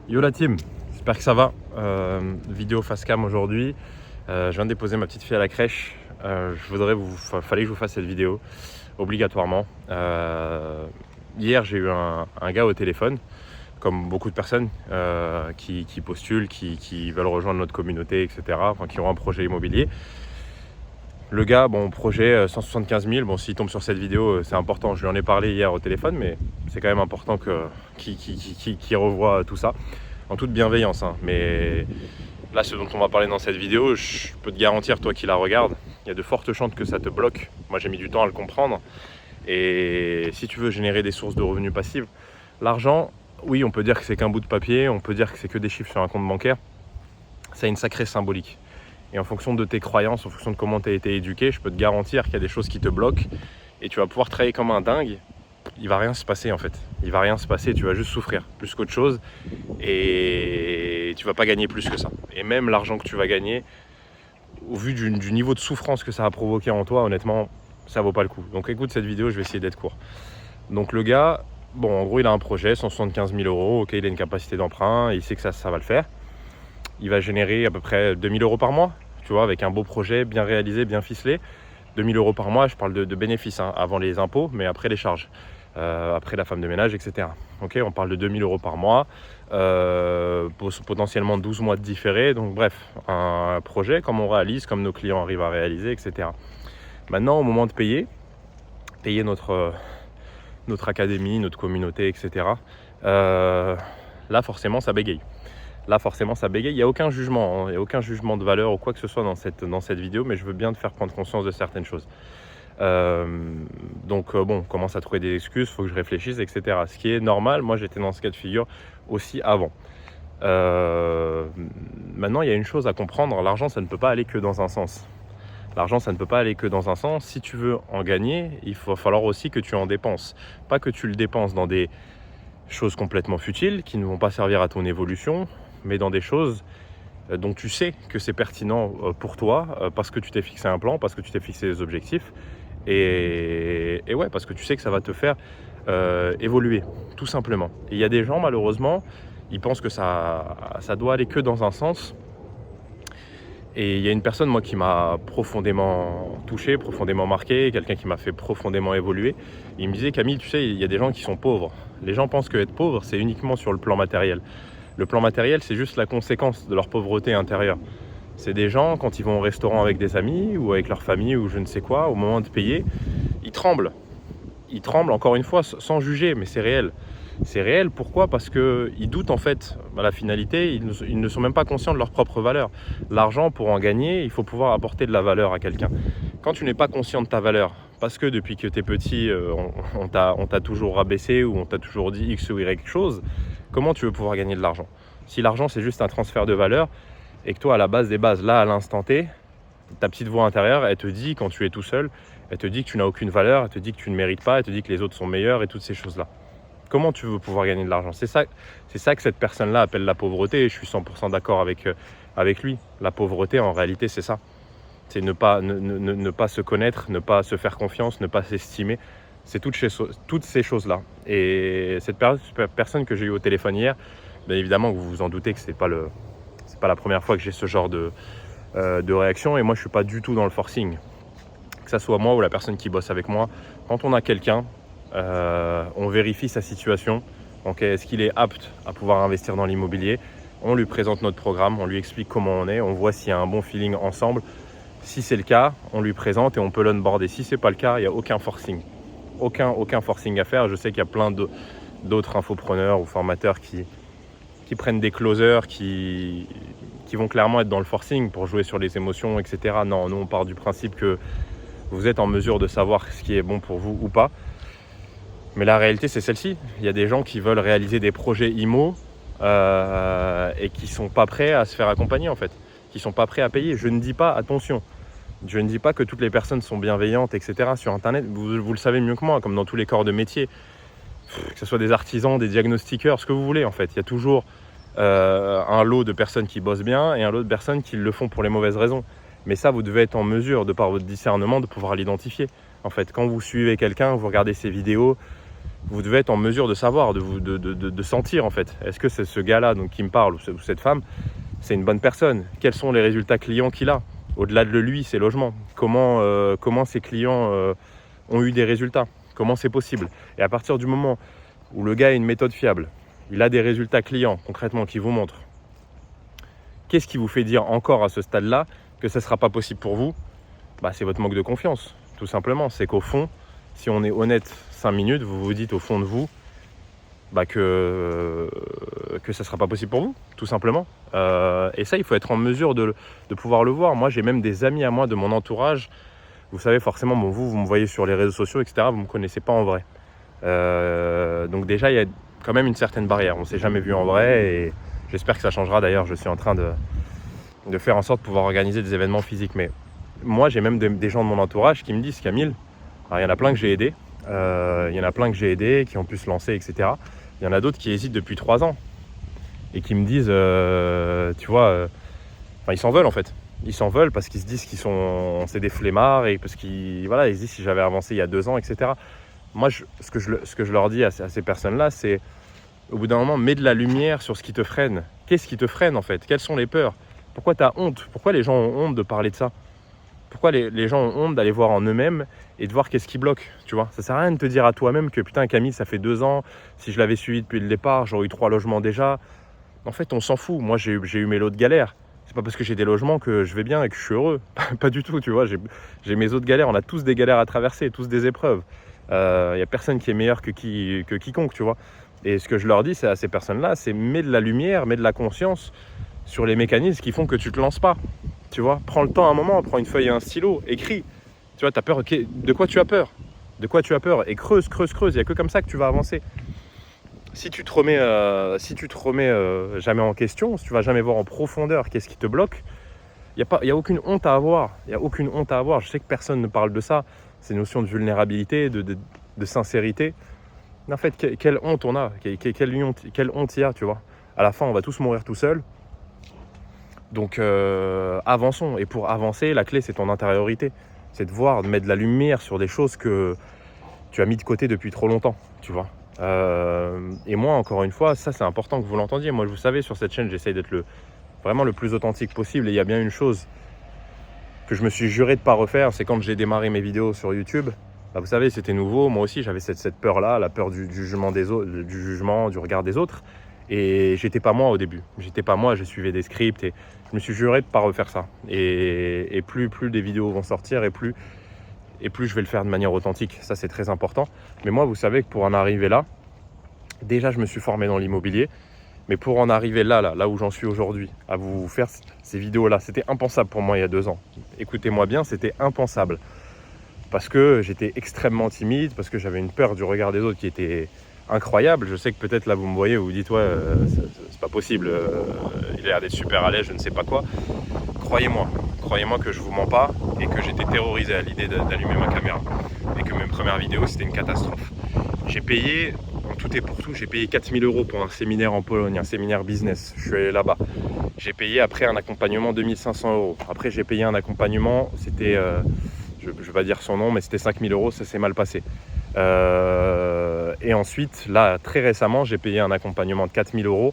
Yo la team, j'espère que ça va. Vidéo face cam aujourd'hui. Je viens de déposer ma petite fille à la crèche. Fallait que je vous fasse cette vidéo obligatoirement. Hier j'ai eu un gars au téléphone, comme beaucoup de personnes qui postulent, qui veulent rejoindre notre communauté, etc. Enfin, qui ont un projet immobilier. Le gars, bon, projet 175 000, bon, s'il tombe sur cette vidéo, c'est important. Je lui en ai parlé hier au téléphone, mais c'est quand même important qu'il revoie tout ça, en toute bienveillance. Hein. Mais là, ce dont on va parler dans cette vidéo, je peux te garantir, toi qui la regardes, il y a de fortes chances que ça te bloque. Moi, j'ai mis du temps à le comprendre. Et si tu veux générer des sources de revenus passifs, l'argent, oui, on peut dire que c'est qu'un bout de papier, on peut dire que c'est que des chiffres sur un compte bancaire. Ça a une sacrée symbolique. Et en fonction de tes croyances, en fonction de comment tu as été éduqué, je peux te garantir qu'il y a des choses qui te bloquent et tu vas pouvoir travailler comme un dingue. Il va rien se passer en fait. Il va rien se passer, tu vas juste souffrir plus qu'autre chose et tu vas pas gagner plus que ça. Et même l'argent que tu vas gagner, au vu du niveau de souffrance que ça a provoqué en toi, honnêtement, ça vaut pas le coup. Donc écoute cette vidéo, je vais essayer d'être court. Donc le gars, bon, en gros, il a un projet, 175 000 €, ok, il a une capacité d'emprunt, il sait que ça va le faire. Il va générer à peu près 2 000 € par mois, tu vois, avec un beau projet bien réalisé, bien ficelé. 2 000 € par mois, je parle de bénéfices, hein, avant les impôts, mais après les charges, après la femme de ménage, etc. Ok, on parle de 2 000 € par mois, potentiellement 12 mois de différé. Donc bref, un projet comme on réalise, comme nos clients arrivent à réaliser, etc. Maintenant, au moment de payer notre académie, notre communauté, etc. Là, forcément, ça bégaye. Il n'y a aucun jugement, hein. Il n'y a aucun jugement de valeur ou quoi que ce soit dans cette vidéo, mais je veux bien te faire prendre conscience de certaines choses. Donc bon, on commence à trouver des excuses, il faut que je réfléchisse, etc. Ce qui est normal, moi j'étais dans ce cas de figure aussi avant. Maintenant, il y a une chose à comprendre, l'argent, ça ne peut pas aller que dans un sens. L'argent, ça ne peut pas aller que dans un sens. Si tu veux en gagner, il va falloir aussi que tu en dépenses. Pas que tu le dépenses dans des choses complètement futiles qui ne vont pas servir à ton évolution, mais dans des choses dont tu sais que c'est pertinent pour toi, parce que tu t'es fixé un plan, parce que tu t'es fixé des objectifs, et ouais, parce que tu sais que ça va te faire évoluer, tout simplement. Et il y a des gens, malheureusement, ils pensent que ça doit aller que dans un sens. Et il y a une personne, moi, qui m'a profondément touché, profondément marqué, quelqu'un qui m'a fait profondément évoluer. Il me disait, Camille, tu sais, il y a des gens qui sont pauvres. Les gens pensent qu'être pauvre, c'est uniquement sur le plan matériel. Le plan matériel, c'est juste la conséquence de leur pauvreté intérieure. C'est des gens, quand ils vont au restaurant avec des amis ou avec leur famille ou je ne sais quoi, au moment de payer, ils tremblent. Ils tremblent, encore une fois, sans juger, mais c'est réel. C'est réel, pourquoi ? Parce qu'ils doutent en fait à la finalité, ils ne sont même pas conscients de leur propre valeur. L'argent, pour en gagner, il faut pouvoir apporter de la valeur à quelqu'un. Quand tu n'es pas conscient de ta valeur, parce que depuis que tu es petit, on t'a toujours rabaissé ou on t'a toujours dit X ou Y chose, comment tu veux pouvoir gagner de l'argent ? Si l'argent, c'est juste un transfert de valeur et que toi, à la base des bases, là, à l'instant T, ta petite voix intérieure, elle te dit, quand tu es tout seul, elle te dit que tu n'as aucune valeur, elle te dit que tu ne mérites pas, elle te dit que les autres sont meilleurs et toutes ces choses-là. Comment tu veux pouvoir gagner de l'argent ? C'est ça que cette personne-là appelle la pauvreté et je suis 100% d'accord avec lui. La pauvreté, en réalité, c'est ça. C'est ne pas se connaître, ne pas se faire confiance, ne pas s'estimer. C'est toutes ces choses-là. Et cette personne que j'ai eue au téléphone hier, bien évidemment, vous vous en doutez que c'est pas la première fois que j'ai ce genre de réaction. Et moi, je suis pas du tout dans le forcing. Que ça soit moi ou la personne qui bosse avec moi, quand on a quelqu'un, on vérifie sa situation. Okay, est-ce qu'il est apte à pouvoir investir dans l'immobilier ? On lui présente notre programme, on lui explique comment on est, on voit s'il y a un bon feeling ensemble. Si c'est le cas, on lui présente et on peut l'onboarder. Si ce n'est pas le cas, il n'y a aucun forcing. Aucun forcing à faire. Je sais qu'il y a plein d'autres infopreneurs ou formateurs qui prennent des closers, qui vont clairement être dans le forcing pour jouer sur les émotions, etc. Non, nous on part du principe que vous êtes en mesure de savoir ce qui est bon pour vous ou pas. Mais la réalité, c'est celle-ci. Il y a des gens qui veulent réaliser des projets IMO et qui ne sont pas prêts à se faire accompagner, en fait. Qui ne sont pas prêts à payer. Je ne dis pas, attention, je ne dis pas que toutes les personnes sont bienveillantes, etc. Sur Internet, vous le savez mieux que moi, comme dans tous les corps de métier. Que ce soit des artisans, des diagnostiqueurs, ce que vous voulez, en fait. Il y a toujours un lot de personnes qui bossent bien et un lot de personnes qui le font pour les mauvaises raisons. Mais ça, vous devez être en mesure, de par votre discernement, de pouvoir l'identifier. En fait, quand vous suivez quelqu'un, vous regardez ses vidéos, vous devez être en mesure de savoir, de sentir en fait. Est-ce que c'est ce gars-là donc, qui me parle ou cette femme, c'est une bonne personne? Quels sont les résultats clients qu'il a? Au-delà de lui, ses logements. Comment ses clients ont eu des résultats? Comment c'est possible? Et à partir du moment où le gars a une méthode fiable, il a des résultats clients concrètement qui vous montrent, qu'est-ce qui vous fait dire encore à ce stade-là que ça ne sera pas possible pour vous? C'est votre manque de confiance, tout simplement. C'est qu'au fond, si on est honnête 5 minutes, vous vous dites au fond de vous que ça ne sera pas possible pour vous, tout simplement. Et ça, il faut être en mesure de pouvoir le voir. Moi, j'ai même des amis à moi de mon entourage. Vous savez, forcément, vous me voyez sur les réseaux sociaux, etc. Vous ne me connaissez pas en vrai. Donc déjà, il y a quand même une certaine barrière. On ne s'est jamais vu en vrai et j'espère que ça changera. D'ailleurs, je suis en train de faire en sorte de pouvoir organiser des événements physiques. Mais moi, j'ai même des gens de mon entourage qui me disent, Camille, alors, il y en a plein que j'ai aidés, qui ont pu se lancer, etc. Il y en a d'autres qui hésitent depuis 3 ans et qui me disent, ils s'en veulent en fait. Ils s'en veulent parce qu'ils se disent c'est des flemmards et parce qu'ils se disent si j'avais avancé il y a 2 ans, etc. Moi, ce que je leur dis à ces personnes-là, c'est au bout d'un moment, mets de la lumière sur ce qui te freine. Qu'est-ce qui te freine en fait? Quelles sont les peurs? Pourquoi tu as honte? Pourquoi les gens ont honte de parler de ça? Pourquoi les gens ont honte d'aller voir en eux-mêmes et de voir qu'est-ce qui bloque, tu vois? Ça sert à rien de te dire à toi-même que putain Camille, ça fait 2 ans, si je l'avais suivi depuis le départ, j'aurais eu 3 logements déjà. En fait, on s'en fout. Moi, j'ai eu mes lots de galères. C'est pas parce que j'ai des logements que je vais bien et que je suis heureux. Pas du tout, tu vois. J'ai mes autres galères. On a tous des galères à traverser, tous des épreuves. Y a personne qui est meilleur que quiconque, tu vois. Et ce que je leur dis, c'est à ces personnes-là, c'est mets de la lumière, mets de la conscience sur les mécanismes qui font que tu te lances pas. Tu vois, prends le temps un moment, prends une feuille et un stylo, écris. Tu vois, t'as peur, de quoi tu as peur? De quoi tu as peur? Et creuse. Il n'y a que comme ça que tu vas avancer. Si tu te remets jamais en question, si tu vas jamais voir en profondeur qu'est-ce qui te bloque, il n'y a aucune honte à avoir. Il n'y a aucune honte à avoir. Je sais que personne ne parle de ça. Ces notions de vulnérabilité, de sincérité. Mais en fait, quelle honte on a? Quelle honte il y a, tu vois? À la fin, on va tous mourir tout seuls. Donc avançons. Et pour avancer, la clé, c'est ton intériorité. C'est de voir, de mettre de la lumière sur des choses que tu as mis de côté depuis trop longtemps, tu vois. Et moi, encore une fois, ça c'est important que vous l'entendiez. Moi, vous savez, sur cette chaîne, j'essaye d'être vraiment le plus authentique possible. Et il y a bien une chose que je me suis juré de ne pas refaire, c'est quand j'ai démarré mes vidéos sur YouTube. Vous savez, c'était nouveau. Moi aussi, j'avais cette peur-là, la peur du jugement des autres, du jugement, du regard des autres. Et j'étais pas moi au début. Je suivais des scripts et je me suis juré de ne pas refaire ça. Et plus des vidéos vont sortir et plus je vais le faire de manière authentique. Ça, c'est très important. Mais moi, vous savez que pour en arriver là, déjà, je me suis formé dans l'immobilier. Mais pour en arriver là où j'en suis aujourd'hui, à vous faire ces vidéos-là, c'était impensable pour moi il y a 2 ans. Écoutez-moi bien, c'était impensable. Parce que j'étais extrêmement timide, parce que j'avais une peur du regard des autres qui était incroyable. Je sais que peut-être là, vous me voyez, vous vous dites, ouais, c'est pas possible, il a l'air d'être super à l'aise, je ne sais pas quoi. Croyez-moi que je vous mens pas et que j'étais terrorisé à l'idée d'allumer ma caméra. Et que mes premières vidéos, c'était une catastrophe. J'ai payé, en tout et pour tout, j'ai payé 4 000 € pour un séminaire en Pologne, un séminaire business. Je suis allé là-bas. J'ai payé après un accompagnement 2 500 €. Après, j'ai payé un accompagnement, c'était, je ne vais pas dire son nom, mais c'était 5 000 €, ça s'est mal passé. Et ensuite, là, très récemment, j'ai payé un accompagnement de 4 000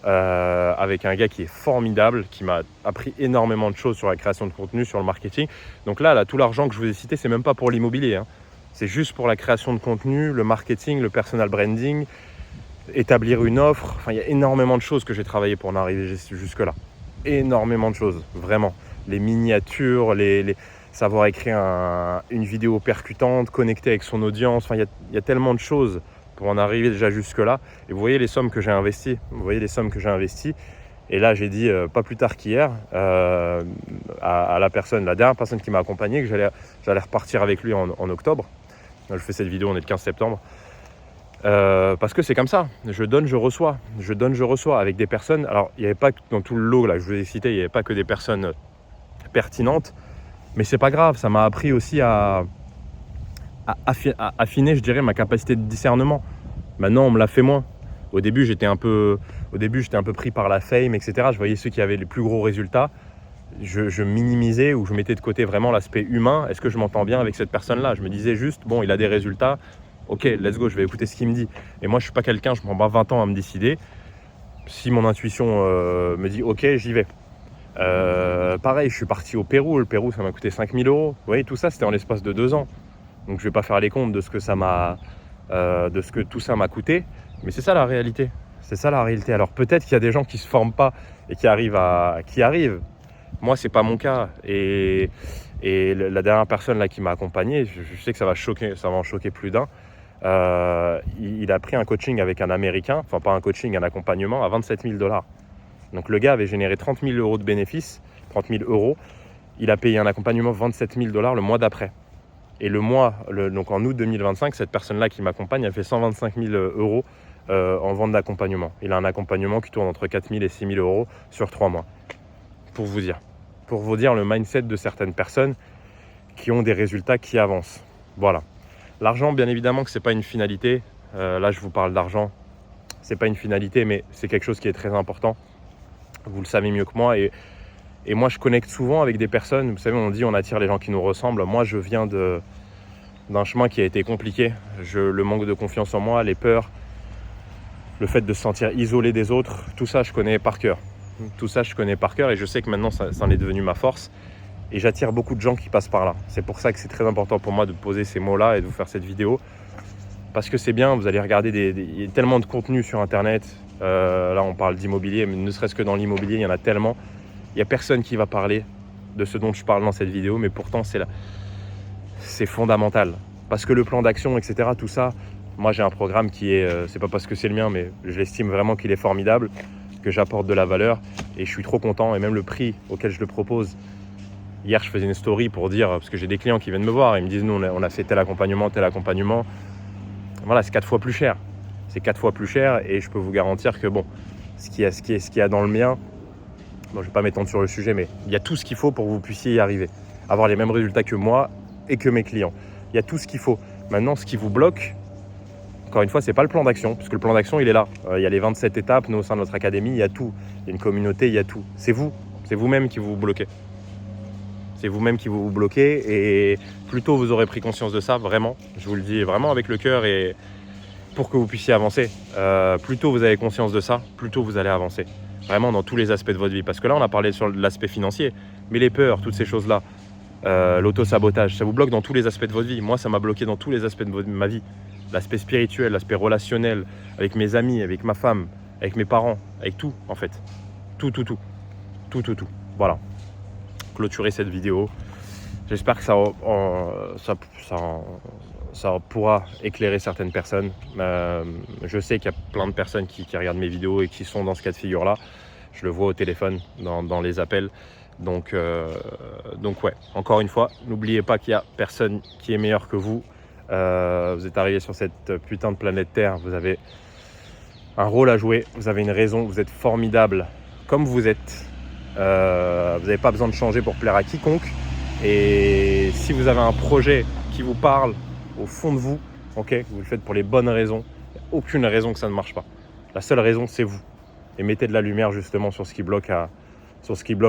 € avec un gars qui est formidable, qui m'a appris énormément de choses sur la création de contenu, sur le marketing. Donc là, tout l'argent que je vous ai cité, c'est même pas pour l'immobilier, hein. C'est juste pour la création de contenu, le marketing, le personal branding, établir une offre. Enfin, il y a énormément de choses que j'ai travaillé pour en arriver jusque-là. Énormément de choses, vraiment. Les miniatures, savoir écrire une vidéo percutante, connecter avec son audience. Enfin, il y a tellement de choses pour en arriver déjà jusque-là. Et vous voyez les sommes que j'ai investies. Et là, j'ai dit, pas plus tard qu'hier, à la dernière personne qui m'a accompagné, que j'allais repartir avec lui en octobre. Je fais cette vidéo, on est le 15 septembre. Parce que c'est comme ça, je donne, je reçois avec des personnes. Alors, il n'y avait pas, dans tout le lot là, que je vous ai cité, il n'y avait pas que des personnes pertinentes, mais c'est pas grave, ça m'a appris aussi à affiner, je dirais, ma capacité de discernement. Maintenant, on me l'a fait moins. Au début, j'étais un peu pris par la fame, etc. Je voyais ceux qui avaient les plus gros résultats. Je minimisais ou je mettais de côté vraiment l'aspect humain. Est-ce que je m'entends bien avec cette personne-là? Je me disais juste, bon, il a des résultats, Ok, let's go, je vais écouter ce qu'il me dit. Et moi, je suis pas quelqu'un, je prends pas 20 ans à me décider. Si mon intuition me dit ok, j'y vais. Pareil, je suis parti au Pérou. Le Pérou, ça m'a coûté 5 000 euros. Vous voyez, tout ça, c'était en l'espace de 2 ans. Donc, je vais pas faire les comptes de ce que ça m'a, de ce que tout ça m'a coûté. Mais c'est ça la réalité. C'est ça la réalité. Alors, peut-être qu'il y a des gens qui se forment pas et qui arrivent. Moi, c'est pas mon cas. Et la dernière personne là qui m'a accompagné, je sais que ça va en choquer plus d'un. Il a pris un coaching avec un Américain, enfin pas un coaching, un accompagnement à 27 000 $. Donc le gars avait généré 30 000 euros de bénéfices, 30 000 euros. Il a payé un accompagnement 27 000 $ le mois d'après. Et donc en août 2025, cette personne-là qui m'accompagne a fait 125 000 euros en vente d'accompagnement. Il a un accompagnement qui tourne entre 4 000 et 6 000 euros sur 3 mois. Pour vous dire le mindset de certaines personnes qui ont des résultats qui avancent. Voilà. L'argent, bien évidemment que c'est pas une finalité. Là, je vous parle d'argent. C'est pas une finalité, mais c'est quelque chose qui est très important. Vous le savez mieux que moi. Et moi, je connecte souvent avec des personnes. Vous savez, on dit on attire les gens qui nous ressemblent. Moi, je viens d'un chemin qui a été compliqué. Le manque de confiance en moi, les peurs, le fait de se sentir isolé des autres, tout ça, je connais par cœur. Tout ça, je connais par cœur et je sais que maintenant, ça en est devenu ma force. Et j'attire beaucoup de gens qui passent par là. C'est pour ça que c'est très important pour moi de poser ces mots-là et de vous faire cette vidéo. Parce que c'est bien, vous allez regarder il y a tellement de contenu sur Internet. Là, on parle d'immobilier, mais ne serait-ce que dans l'immobilier, il y en a tellement. Il n'y a personne qui va parler de ce dont je parle dans cette vidéo, mais pourtant, c'est fondamental. Parce que le plan d'action, etc., tout ça, moi, j'ai un programme qui est... c'est pas parce que c'est le mien, mais je l'estime vraiment qu'il est formidable, que j'apporte de la valeur. Et je suis trop content. Et même le prix auquel je le propose... Hier, je faisais une story pour dire, parce que j'ai des clients qui viennent me voir, ils me disent, nous, on a fait tel accompagnement. Voilà, c'est 4 fois plus cher. C'est 4 fois plus cher et je peux vous garantir que, bon, ce qu'il y a dans le mien, bon, je ne vais pas m'étendre sur le sujet, mais il y a tout ce qu'il faut pour que vous puissiez y arriver. Avoir les mêmes résultats que moi et que mes clients. Il y a tout ce qu'il faut. Maintenant, ce qui vous bloque, encore une fois, ce n'est pas le plan d'action, parce que le plan d'action, il est là. Il y a les 27 étapes, nous, au sein de notre académie, il y a tout. Il y a une communauté, il y a tout. C'est vous-même qui vous bloquez. C'est vous-même qui vous bloquez et plus tôt vous aurez pris conscience de ça, vraiment, je vous le dis vraiment avec le cœur et pour que vous puissiez avancer. Plus tôt vous avez conscience de ça, plus tôt vous allez avancer. Vraiment dans tous les aspects de votre vie. Parce que là, on a parlé sur l'aspect financier, mais les peurs, toutes ces choses-là, l'auto-sabotage, ça vous bloque dans tous les aspects de votre vie. Moi, ça m'a bloqué dans tous les aspects de ma vie. L'aspect spirituel, l'aspect relationnel, avec mes amis, avec ma femme, avec mes parents, avec tout en fait. Tout. Voilà. Clôturer cette vidéo. J'espère que ça pourra éclairer certaines personnes. Je sais qu'il y a plein de personnes qui regardent mes vidéos et qui sont dans ce cas de figure-là. Je le vois au téléphone, dans les appels. Donc ouais, encore une fois, n'oubliez pas qu'il n'y a personne qui est meilleur que vous. Vous êtes arrivé sur cette putain de planète Terre. Vous avez un rôle à jouer. Vous avez une raison. Vous êtes formidable comme vous êtes. Vous n'avez pas besoin de changer pour plaire à quiconque. Et si vous avez un projet qui vous parle au fond de vous, ok, vous le faites pour les bonnes raisons, il n'y a aucune raison que ça ne marche pas. La seule raison, c'est vous. Et mettez de la lumière justement sur ce qui bloque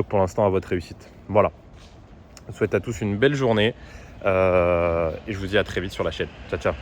pour l'instant à votre réussite. Voilà. Je vous souhaite à tous une belle journée et je vous dis à très vite sur la chaîne. Ciao.